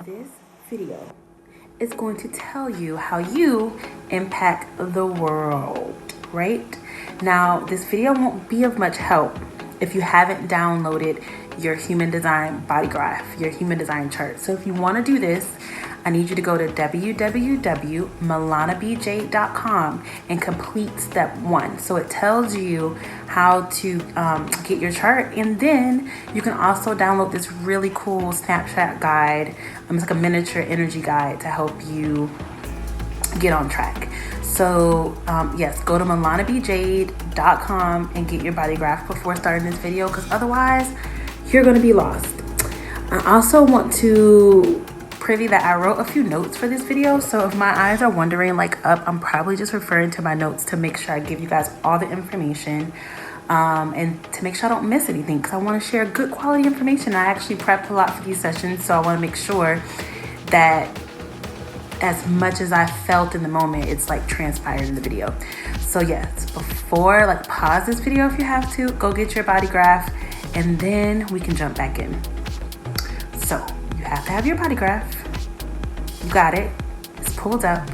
This video is going to tell you how you impact the world, right? Now, this video won't be of much help if you haven't downloaded your human design body graph, your human design chart. So if you want to do this, I need you to go to www.malanabjayde.com and complete step 1. So it tells you how to get your chart, and then you can also download this really cool snapshot guide. It's like a miniature energy guide to help you get on track. So yes, go to malanabjayde.com and get your body graph before starting this video, because otherwise you're going to be lost. I also want to privy that I wrote a few notes for this video, so if my eyes are wandering like up, I'm probably just referring to my notes to make sure I give you guys all the information and to make sure I don't miss anything, because I want to share good quality information. I actually prepped a lot for these sessions, so I want to make sure that as much as I felt in the moment, it's like transpired in the video. So yes, before, like, pause this video if you have to, go get your body graph, and then we can jump back in. So you have to have your body graph. You got it. It's pulled up.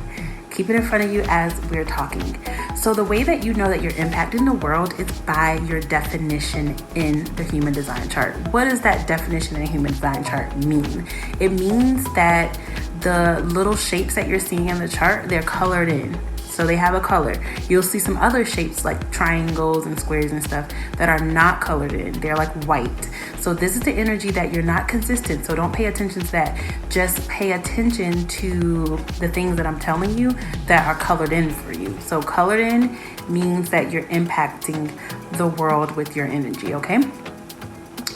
Keep it in front of you as we're talking. So the way that you know that you're impacting the world is by your definition in the human design chart. What does that definition in the human design chart mean? It means that the little shapes that you're seeing in the chart, they're colored in. So they have a color. You'll see some other shapes like triangles and squares and stuff that are not colored in. They're like white. So this is the energy that you're not consistent. So don't pay attention to that. Just pay attention to the things that I'm telling you that are colored in for you. So colored in means that you're impacting the world with your energy, okay?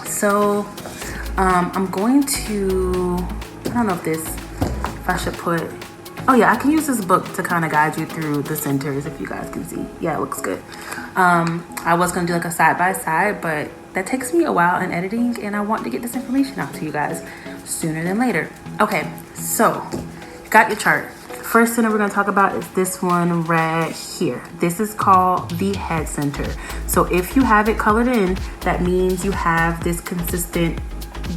So I'm going to, I don't know if I should put, oh yeah, I can use this book to kind of guide you through the centers if you guys can see. Yeah, it looks good. I was gonna do like a side-by-side, but that takes me a while in editing, and I want to get this information out to you guys sooner than later. Okay, so you got your chart. First center we're gonna talk about is this one right here. This is called the head center. So if you have it colored in, that means you have this consistent,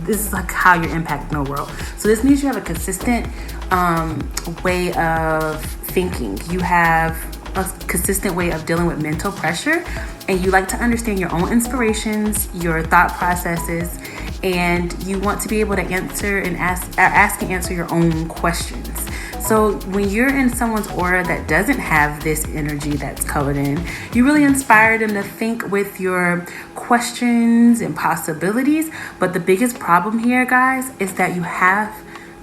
this is like how you're impacting the world. So this means you have a consistent way of thinking. You have a consistent way of dealing with mental pressure, and you like to understand your own inspirations, your thought processes, and you want to be able to answer and ask and answer your own questions. So when you're in someone's aura that doesn't have this energy that's colored in, you really inspire them to think with your questions and possibilities. But the biggest problem here, guys, is that you have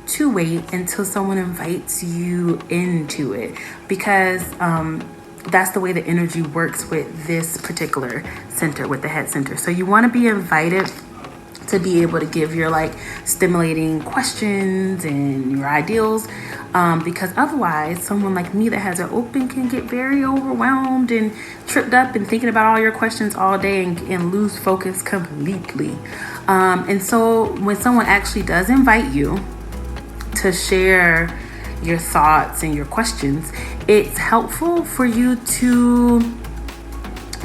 to wait until someone invites you into it, because that's the way the energy works with this particular center, with the head center. So you want to be invited to be able to give your like stimulating questions and your ideals, because otherwise someone like me that has it open can get very overwhelmed and tripped up and thinking about all your questions all day and lose focus completely. And so when someone actually does invite you to share your thoughts and your questions, it's helpful for you to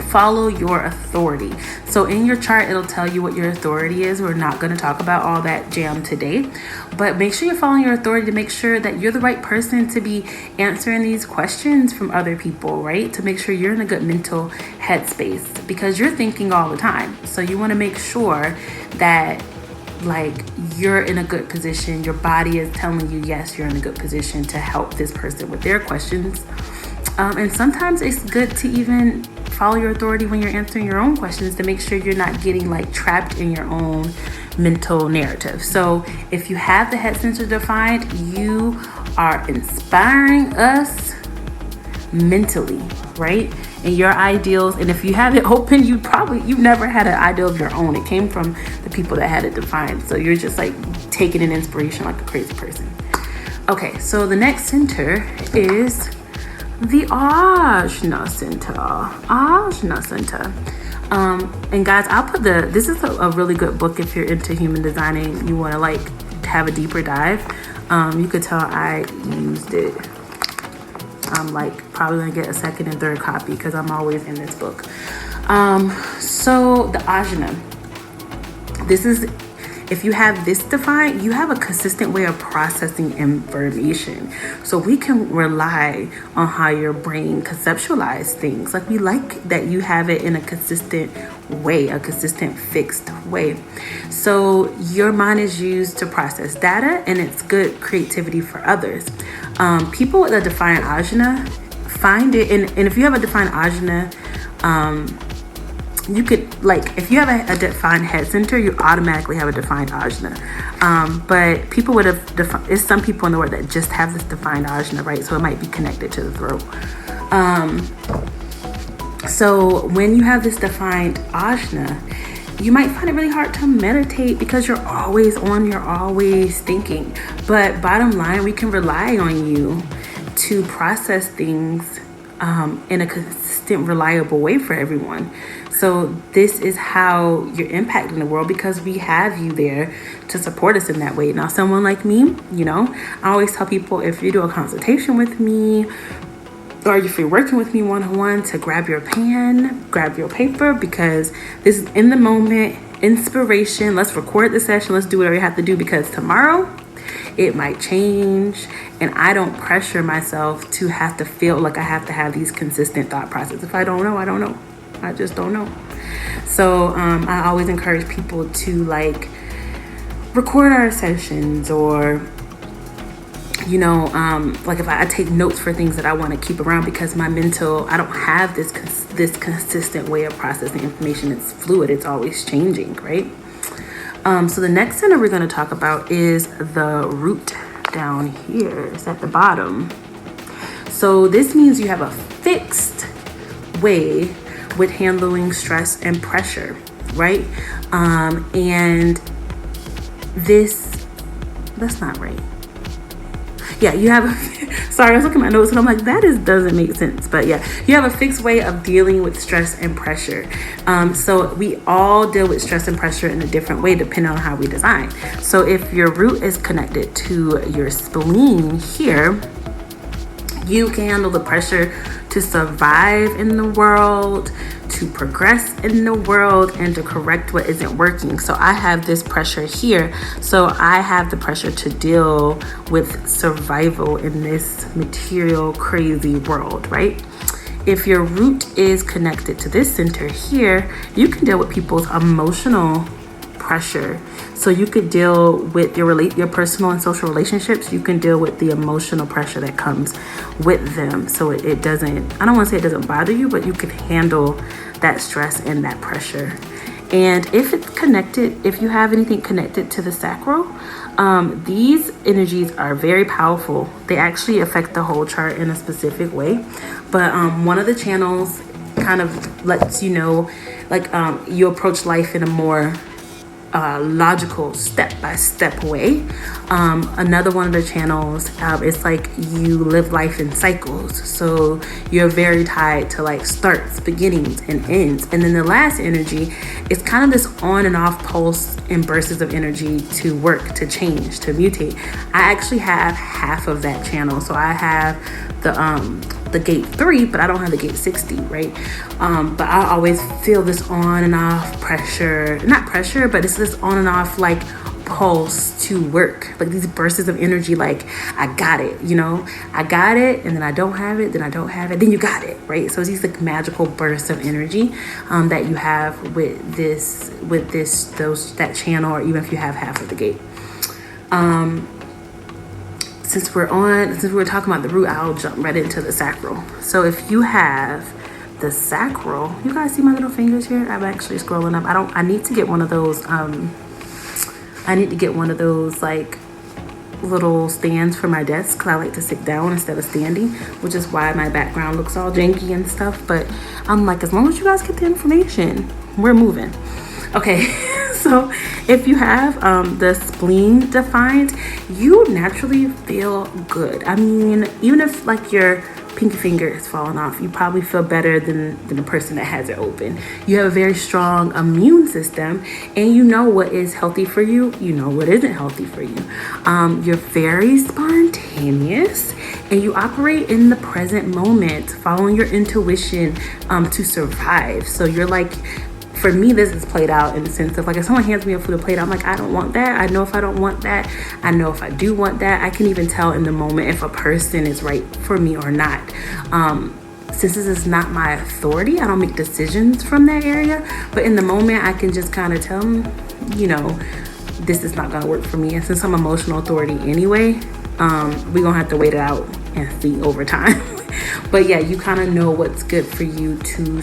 follow your authority. So in your chart, it'll tell you what your authority is. We're not going to talk about all that jam today, but make sure you're following your authority to make sure that you're the right person to be answering these questions from other people, right? To make sure you're in a good mental headspace, because you're thinking all the time. So you want to make sure that like you're in a good position. Your body is telling you, yes, you're in a good position to help this person with their questions. And sometimes it's good to even follow your authority when you're answering your own questions, to make sure you're not getting like trapped in your own mental narrative. So if you have the head center defined, you are inspiring us mentally, right? And your ideals. And if you have it open, you've never had an ideal of your own. It came from the people that had it defined. So you're just like taking an inspiration like a crazy person. Okay, so the next center is the Ajna Center. Ajna Center. And guys, I'll put this is a really good book if you're into human designing. You want to like have a deeper dive. You could tell I used it. I'm like probably gonna get a second and third copy because I'm always in this book. So the Ajna, this is if you have this defined, you have a consistent way of processing information. So we can rely on how your brain conceptualizes things. Like, we like that you have it in a consistent way, a consistent fixed way. So your mind is used to process data, and it's good creativity for others. People with a defined ajna find it, and if you have a defined ajna, you could, like, if you have a defined head center, you automatically have a defined ajna. But people would have there's some people in the world that just have this defined ajna, right? So it might be connected to the throat. So when you have this defined ajna, you might find it really hard to meditate because you're always on, you're always thinking. But bottom line, we can rely on you to process things in a consistent, reliable way for everyone. So this is how you're impacting the world, because we have you there to support us in that way. Now, someone like me, you know, I always tell people, if you do a consultation with me, or if you're working with me one-on-one, to grab your pen, grab your paper, because this is in the moment, inspiration. Let's record the session. Let's do whatever you have to do, because tomorrow it might change. And I don't pressure myself to have to feel like I have to have these consistent thought processes. If I don't know, I don't know. I just don't know. So I always encourage people to, like, record our sessions, or, you know, like, if I take notes for things that I want to keep around, because my mental, I don't have this consistent way of processing information. It's fluid. It's always changing, right? So the next center we're going to talk about is the root down here. It's at the bottom. So this means you have a fixed way with handling stress and pressure, right? And that's not right. Yeah, you have sorry, I was looking at my notes and I'm like, doesn't make sense. But yeah, you have a fixed way of dealing with stress and pressure. So we all deal with stress and pressure in a different way depending on how we design. So if your root is connected to your spleen here, you can handle the pressure to survive in the world, to progress in the world, and to correct what isn't working. So I have this pressure here. So I have the pressure to deal with survival in this material, crazy world, right? If your root is connected to this center here, you can deal with people's emotional pressure. So you could deal with your personal and social relationships. You can deal with the emotional pressure that comes with them. So it doesn't, I don't want to say it doesn't bother you, but you can handle that stress and that pressure. And if it's connected, if you have anything connected to the sacral, these energies are very powerful. They actually affect the whole chart in a specific way. But one of the channels kind of lets you know, like, you approach life in a more logical step-by-step way. Another one of the channels, it's like you live life in cycles. So you're very tied to, like, starts, beginnings, and ends. And then the last energy is kind of this on and off pulse and bursts of energy to work, to change, to mutate. I actually have half of that channel. So I have the gate 3, but I don't have the gate 60, right? But I always feel this on and off pressure, not pressure, but it's this on and off, like, pulse to work, like these bursts of energy, like, I got it, you know, I got it, and then I don't have it, then I don't have it, then you got it, right? So it's these, like, magical bursts of energy that you have with that channel, or even if you have half of the gate. Since we're talking about the root, I'll jump right into the sacral. So if you have the sacral, you guys see my little fingers here? I'm actually scrolling up. I need to get one of those, like, little stands for my desk, because I like to sit down instead of standing, which is why my background looks all janky and stuff. But I'm like, as long as you guys get the information, we're moving. Okay, so if you have the spleen defined, you naturally feel good. I mean, even if, like, your pinky finger is falling off, you probably feel better than the person that has it open. You have a very strong immune system, and you know what is healthy for you, you know what isn't healthy for you. You're very spontaneous, and you operate in the present moment, following your intuition to survive. So you're, like, for me, this is played out in the sense of like, if someone hands me a food plate, I'm like, I don't want that. I know if I don't want that. I know if I do want that. I can even tell in the moment if a person is right for me or not. Since this is not my authority, I don't make decisions from that area. But in the moment, I can just kind of tell them, you know, this is not going to work for me. And since I'm emotional authority anyway, we're going to have to wait it out and see over time. But yeah, you kind of know what's good for you to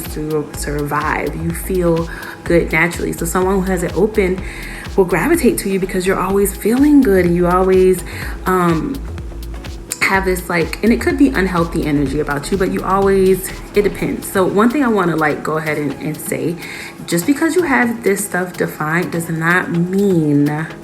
survive. You feel good naturally. So someone who has it open will gravitate to you because you're always feeling good, and you always have this like, and it could be unhealthy energy about you, but you always, it depends. So one thing I want to like go ahead and say, just because you have this stuff defined does not mean that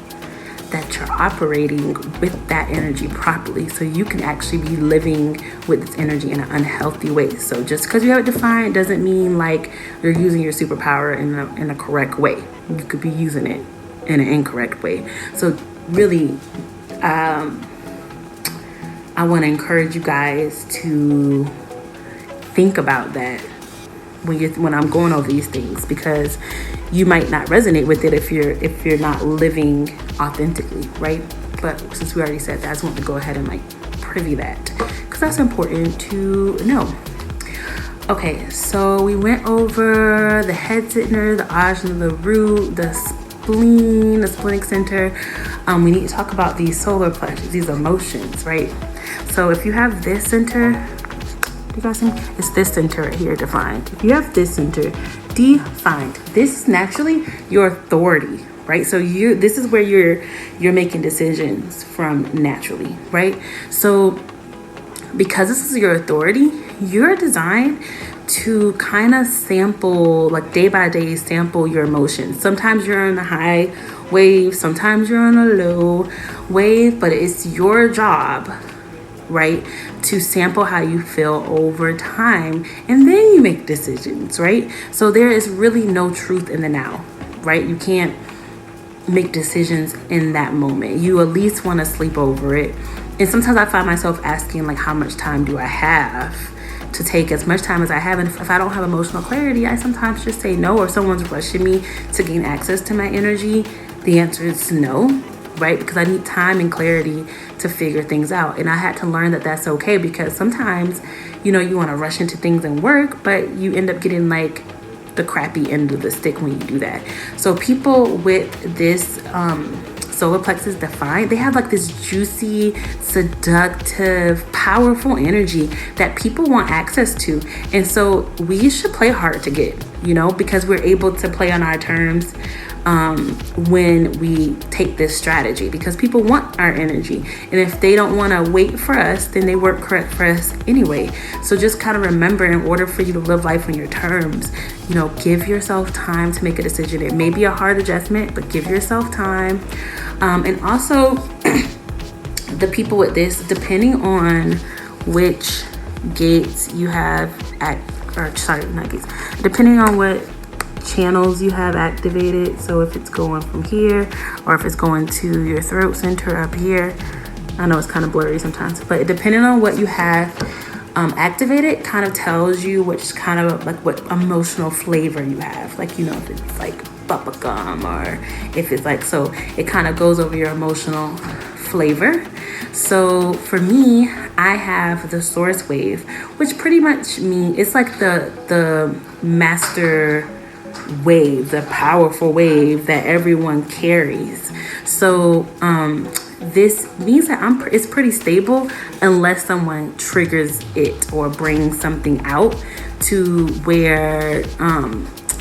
you're operating with that energy properly. So you can actually be living with this energy in an unhealthy way. So just because you have it defined doesn't mean like you're using your superpower in a correct way. You could be using it in an incorrect way. So really, I want to encourage you guys to think about that when I'm going over these things, because you might not resonate with it if you're not living authentically, right? But since we already said that, I just want to go ahead and like privy that, because that's important to know. Okay, so we went over the head center, the ajna, the root, the spleen, the splenic center. We need to talk about these solar plexus, these emotions, right? So if you have this center, you guys see, it's this center right here defined. If you have this center defined, this is naturally your authority, right? So this is where you're making decisions from naturally, right? So because this is your authority, you're designed to kind of sample, like day by day, sample your emotions. Sometimes you're in a high wave, sometimes you're on a low wave, but it's your job, right, to sample how you feel over time, and then you make decisions, right? So there is really no truth in the now, right? You can't make decisions in that moment. You at least want to sleep over it. And sometimes I find myself asking, like, how much time do I have to take as much time as I have? And if I don't have emotional clarity, I sometimes just say no, or someone's rushing me to gain access to my energy. The answer is no, right? Because I need time and clarity to figure things out. And I had to learn that that's okay, because sometimes, you know, you want to rush into things and work, but you end up getting like the crappy end of the stick when you do that. So people with this solar plexus defined, they have like this juicy, seductive, powerful energy that people want access to. And so we should play hard to get, you know, because we're able to play on our terms when we take this strategy, because people want our energy, and if they don't want to wait for us, then they work correct for us anyway. So just kind of remember, in order for you to live life on your terms, you know, give yourself time to make a decision. It may be a hard adjustment, but give yourself time. And also the people with this, depending on which gates you have depending on what channels you have activated. So if it's going from here, or if it's going to your throat center up here, I know it's kind of blurry sometimes, but depending on what you have activated, kind of tells you which kind of like what emotional flavor you have. Like, you know, if it's like bubble gum, or if it's like, so it kind of goes over your emotional flavor. So for me, I have the source wave, which pretty much means it's like the master wave, the powerful wave that everyone carries. So this means that it's pretty stable unless someone triggers it or brings something out to where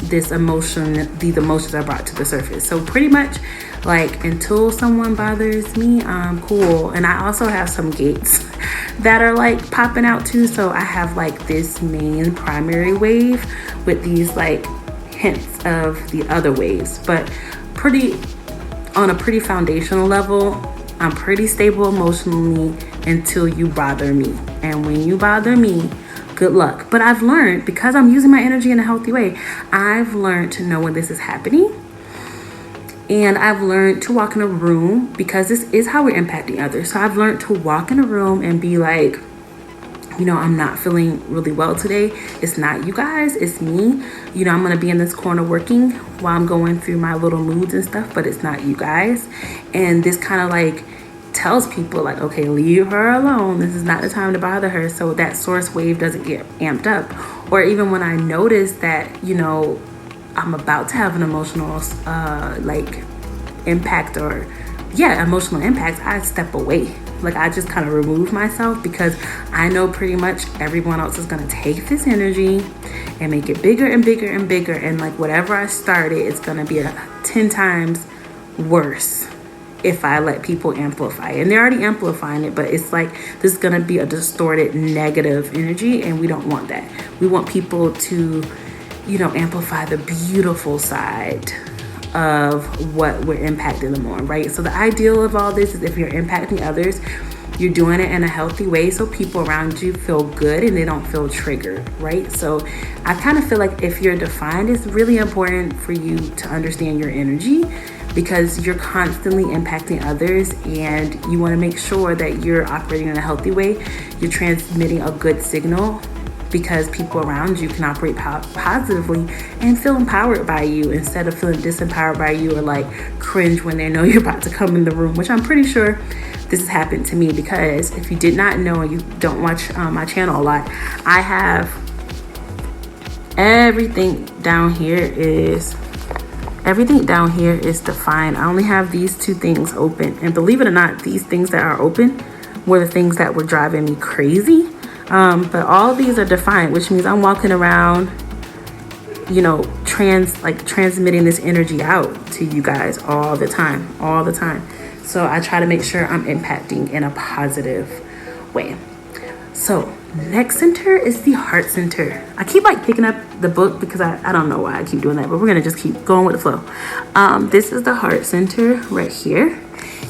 these emotions are brought to the surface. So pretty much, like, until someone bothers me, I'm cool. And I also have some gates that are like popping out too. So I have like this main primary wave with these like hints of the other waves, but on a pretty foundational level, I'm pretty stable emotionally until you bother me. And when you bother me, good luck. But I've learned, because I'm using my energy in a healthy way, I've learned to know when this is happening. And I've learned to walk in a room, because this is how we're impacting others. So I've learned to walk in a room and be like, I'm not feeling really well today. It's not you guys, it's me. I'm gonna be in this corner working while I'm going through my little moods and stuff, but it's not you guys. And this kind of like tells people like, okay, leave her alone. This is not the time to bother her. So that source wave doesn't get amped up. Or even when I notice that, I'm about to have an emotional impact or emotional impact, I step away. Like I just kind of remove myself because I know pretty much everyone else is going to take this energy and make it bigger and bigger and bigger. And like whatever I started, it's going to be 10 times worse if I let people amplify it. And they're already amplifying it, but it's like this is going to be a distorted negative energy, and we don't want that. We want people to, amplify the beautiful side of what we're impacting them on, right? So the ideal of all this is if you're impacting others, you're doing it in a healthy way so people around you feel good and they don't feel triggered, right? So I kind of feel like if you're defined, it's really important for you to understand your energy because you're constantly impacting others and you want to make sure that you're operating in a healthy way. You're transmitting a good signal because people around you can operate positively and feel empowered by you instead of feeling disempowered by you or like cringe when they know you're about to come in the room, which I'm pretty sure this has happened to me because if you did not know and you don't watch my channel a lot, I have everything down here is defined. I only have these two things open, and believe it or not, these things that are open were the things that were driving me crazy. But all these are defined, which means I'm walking around, transmitting this energy out to you guys all the time. So I try to make sure I'm impacting in a positive way. So next center is the heart center. I keep picking up the book because I don't know why I keep doing that, but we're going to just keep going with the flow. This is the heart center right here.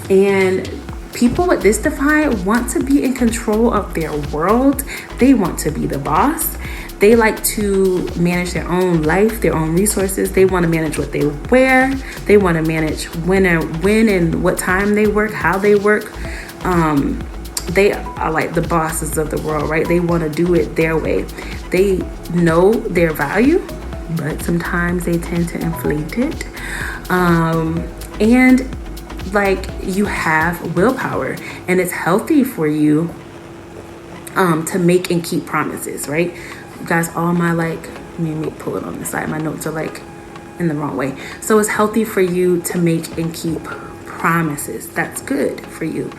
And people with this define want to be in control of their world. They want to be the boss. They like to manage their own life, their own resources. They want to manage what they wear. They want to manage when and what time they work, how they work. They are like the bosses of the world, right? They want to do it their way. They know their value, but sometimes they tend to inflate it. And you have willpower, and it's healthy for you to make and keep promises, right? You guys, all my let me pull it on the side. My notes are in the wrong way. So it's healthy for you to make and keep promises. That's good for you.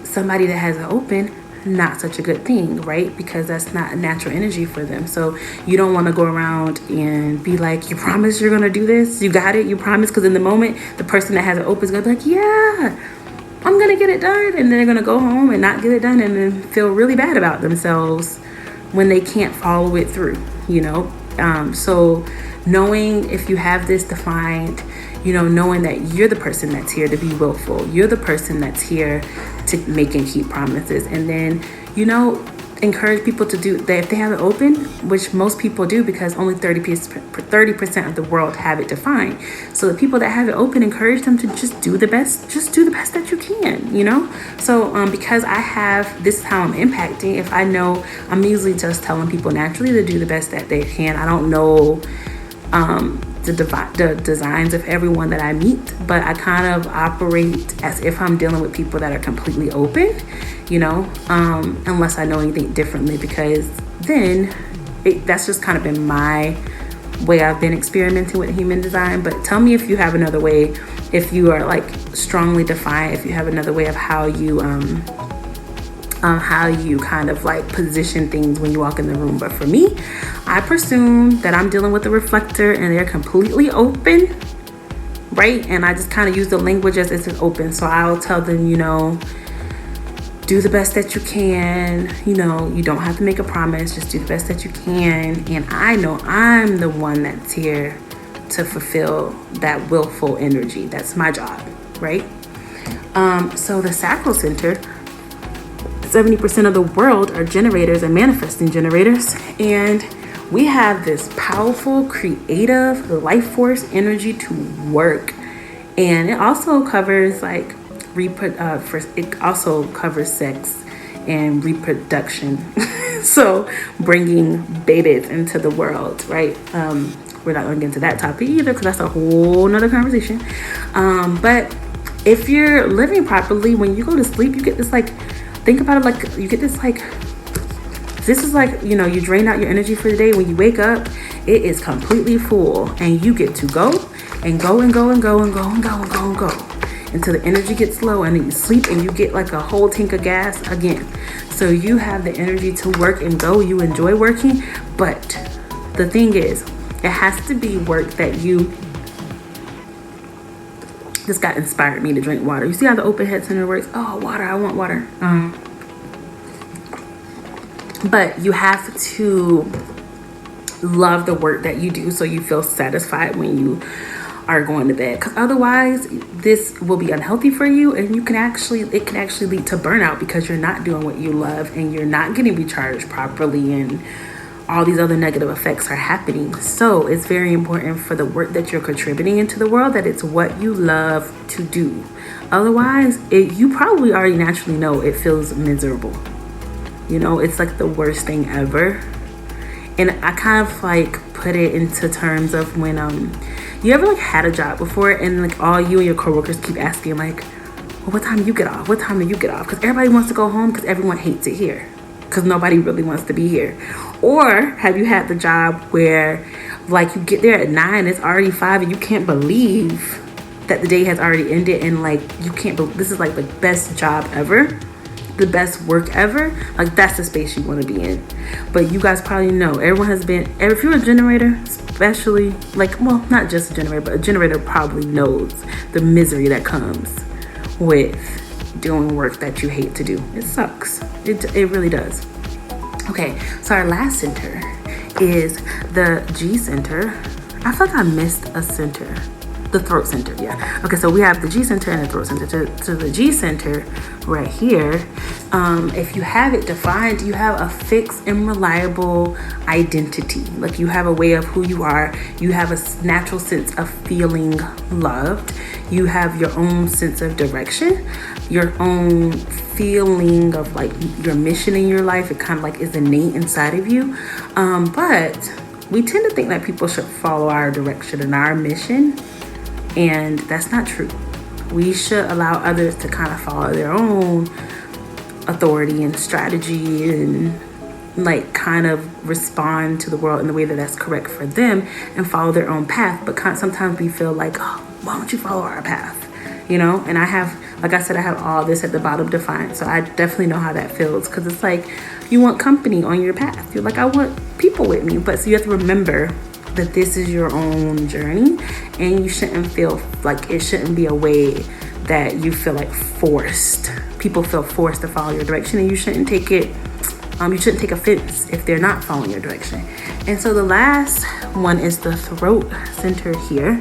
Somebody that has an open, not such a good thing, right? Because that's not a natural energy for them. So you don't want to go around and be like, you promise you're going to do this? You got it? You promise? Because in the moment, the person that has an open is going to be like, yeah, I'm going to get it done. And they're going to go home and not get it done and then feel really bad about themselves when they can't follow it through, So knowing if you have this defined, knowing that you're the person that's here to be willful. You're the person that's here to make and keep promises. And then, encourage people to do that if they have it open, which most people do because only 30% of the world have it defined. So the people that have it open, encourage them to just do the best that you can, So because I have, this is how I'm impacting. If I know, I'm usually just telling people naturally to do the best that they can. I don't know the designs of everyone that I meet, but I kind of operate as if I'm dealing with people that are completely open, unless I know anything differently, because then that's just kind of been my way I've been experimenting with human design. But tell me if you have another way, if you are strongly defined, if you have another way of how you kind of position things when you walk in the room. But for me, I presume that I'm dealing with a reflector and they're completely open, right? And I just kind of use the language as it's open. So I'll tell them, do the best that you can. You don't have to make a promise, just do the best that you can. And I know I'm the one that's here to fulfill that willful energy. That's my job, right? So the sacral center, 70% of the world are generators and manifesting generators. And we have this powerful, creative, life force energy to work. And it also covers it also covers sex and reproduction. So bringing babies into the world, right? We're not going to get into that topic either because that's a whole nother conversation. But if you're living properly, when you go to sleep, you get this like, think about it like you get this like, this is like, you know, you drain out your energy for the day. When you wake up, it is completely full and you get to go and go and go and go and go and go and go and go until the energy gets low, and then you sleep and you get like a whole tank of gas again. So you have the energy to work and go. You enjoy working, but the thing is, it has to be work that you just got inspired me to drink water. You see how the open head center works? Oh, water, I want water. But you have to love the work that you do so you feel satisfied when you are going to bed, because otherwise this will be unhealthy for you, and it can actually lead to burnout because you're not doing what you love and you're not getting recharged properly, and all these other negative effects are happening. So it's very important for the work that you're contributing into the world that it's what you love to do. Otherwise, you probably already naturally know it feels miserable. You know, it's like the worst thing ever. And I kind of like put it into terms of when you ever like had a job before and like all you and your coworkers keep asking like, well, what time do you get off? What time do you get off? Because everybody wants to go home because everyone hates it here, because nobody really wants to be here. Or have you had the job where like you get there at 9, it's already 5, and you can't believe that the day has already ended, and like you can't believe this is like the best job ever, the best work ever. Like that's the space you want to be in. But you guys probably know, everyone has been, if you're a generator especially, like, well, not just a generator, but a generator probably knows the misery that comes with doing work that you hate to do. It sucks. It really does. Okay, so our last center is the G center. I feel like I missed a center. The throat center, yeah. Okay, so we have the G center and the throat center. To the G center right here, if you have it defined, you have a fixed and reliable identity. Like you have a way of who you are. You have a natural sense of feeling loved. You have your own sense of direction, your own feeling of like your mission in your life. It kind of like is innate inside of you. But we tend to think that people should follow our direction and our mission. And that's not true. We should allow others to kind of follow their own authority and strategy and like kind of respond to the world in the way that that's correct for them and follow their own path. But sometimes we feel like, oh, why don't you follow our path? You know, and I have, like I said, I have all this at the bottom defined. So I definitely know how that feels, because it's like you want company on your path. You're like, I want people with me. But so you have to remember that this is your own journey, and you shouldn't feel like it shouldn't be a way that you feel like forced. People feel forced to follow your direction, and you shouldn't take it. You shouldn't take offense if they're not following your direction. And so the last one is the throat center here.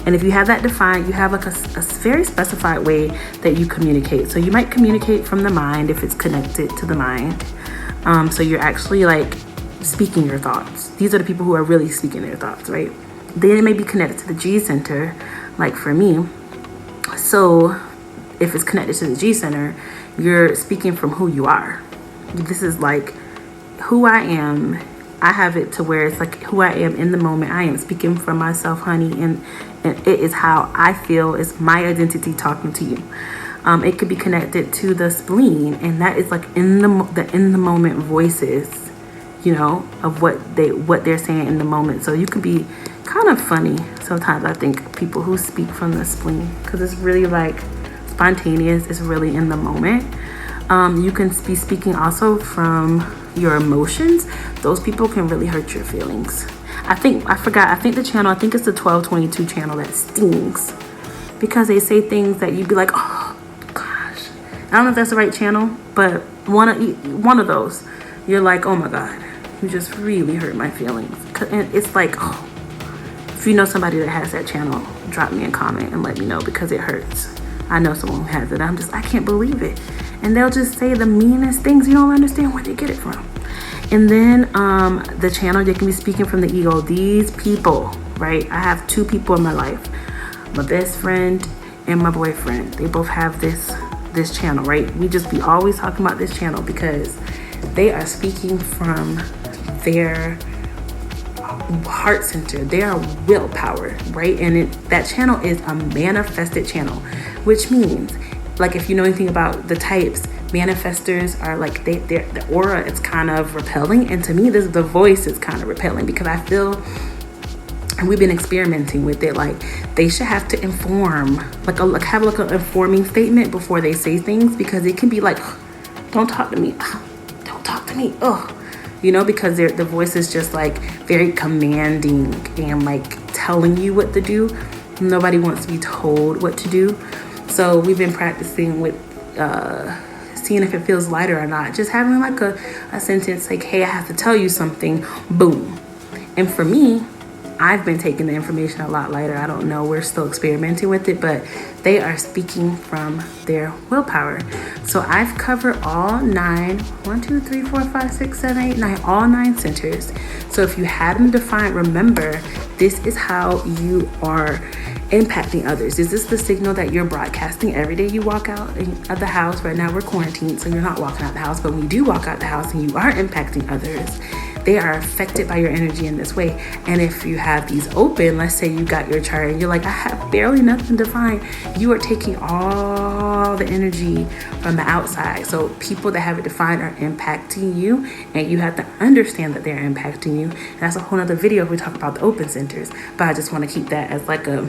And if you have that defined, you have like a very specified way that you communicate. So you might communicate from the mind if it's connected to the mind. So you're actually like speaking your thoughts. These are the people who are really speaking their thoughts, right? Then it may be connected to the G center, like for me. So if it's connected to the G center, you're speaking from who you are. This is like who I am. I have it to where it's like who I am in the moment. I am speaking from myself, honey, and it is how I feel. It's my identity talking to you. It could be connected to the spleen, and that is like in the moment voices, you know, of what they're saying in the moment. So you can be kind of funny sometimes, I think, people who speak from the spleen, because it's really like spontaneous. It's really in the moment. You can be speaking also from your emotions. Those people can really hurt your feelings. I think the channel, I think it's the 1222 channel that stings, because they say things that you'd be like, oh gosh, I don't know if that's the right channel, but one of those, you're like, oh my God, you just really hurt my feelings. And it's like, oh, if you know somebody that has that channel, drop me a comment and let me know, because it hurts. I know someone who has it. I can't believe it. And they'll just say the meanest things. You don't understand where they get it from. And then the channel, they can be speaking from the ego. These people, right? I have two people in my life, my best friend and my boyfriend. They both have this this channel, right? We just be always talking about this channel because they are speaking from their heart center, their willpower, right? And that channel is a manifested channel, which means, like, if you know anything about the types, manifestors are like, the aura is kind of repelling, and to me the voice is kind of repelling, because I feel, and we've been experimenting with it, like they should have to inform, have an informing statement before they say things, because it can be like, don't talk to me, don't talk to me, you know, because the voice is just like very commanding and like telling you what to do. Nobody wants to be told what to do. So we've been practicing with seeing if it feels lighter or not. Just having like a sentence like, hey, I have to tell you something, boom. And for me, I've been taking the information a lot lighter. I don't know, we're still experimenting with it, but they are speaking from their willpower. So I've covered all 9, 1, 2, 3, 4, 5, 6, 7, 8, 9, all 9 centers. So if you had them defined, remember, this is how you are impacting others. Is this the signal that you're broadcasting every day you walk out of the house? Right now we're quarantined, so you're not walking out the house, but when you do walk out the house and you are impacting others, they are affected by your energy in this way. And if you have these open, let's say you got your chart and you're like, I have barely nothing defined, you are taking all the energy from the outside. So people that have it defined are impacting you, and you have to understand that they're impacting you. And that's a whole nother video if we talk about the open centers, but I just want to keep that as like a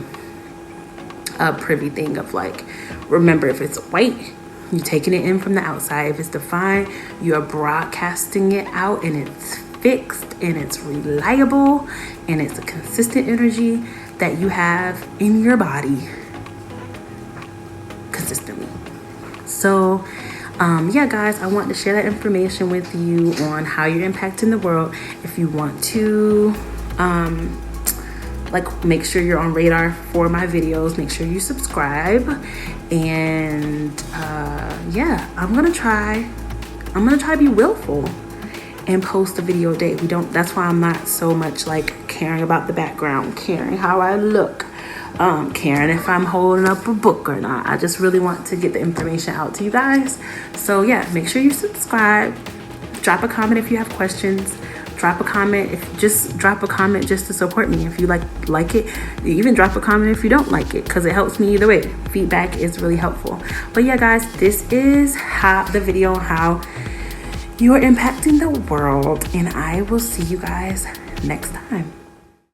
privy thing of like, remember, if it's white, you're taking it in from the outside. If it's defined, you are broadcasting it out, and it's fixed, and it's reliable, and it's a consistent energy that you have in your body consistently. So yeah, guys, I want to share that information with you on how you're impacting the world. If you want to like, make sure you're on radar for my videos, make sure you subscribe, and yeah, I'm gonna try to be willful and post a video a day. That's why I'm not so much like caring about the background, caring how I look, caring if I'm holding up a book or not. I just really want to get the information out to you guys. So yeah, make sure you subscribe, drop a comment if you have questions, drop a comment, just to support me. If you like it, even drop a comment if you don't like it, because it helps me either way. Feedback is really helpful. But yeah, guys, this is the video on how you are impacting the world, and I will see you guys next time.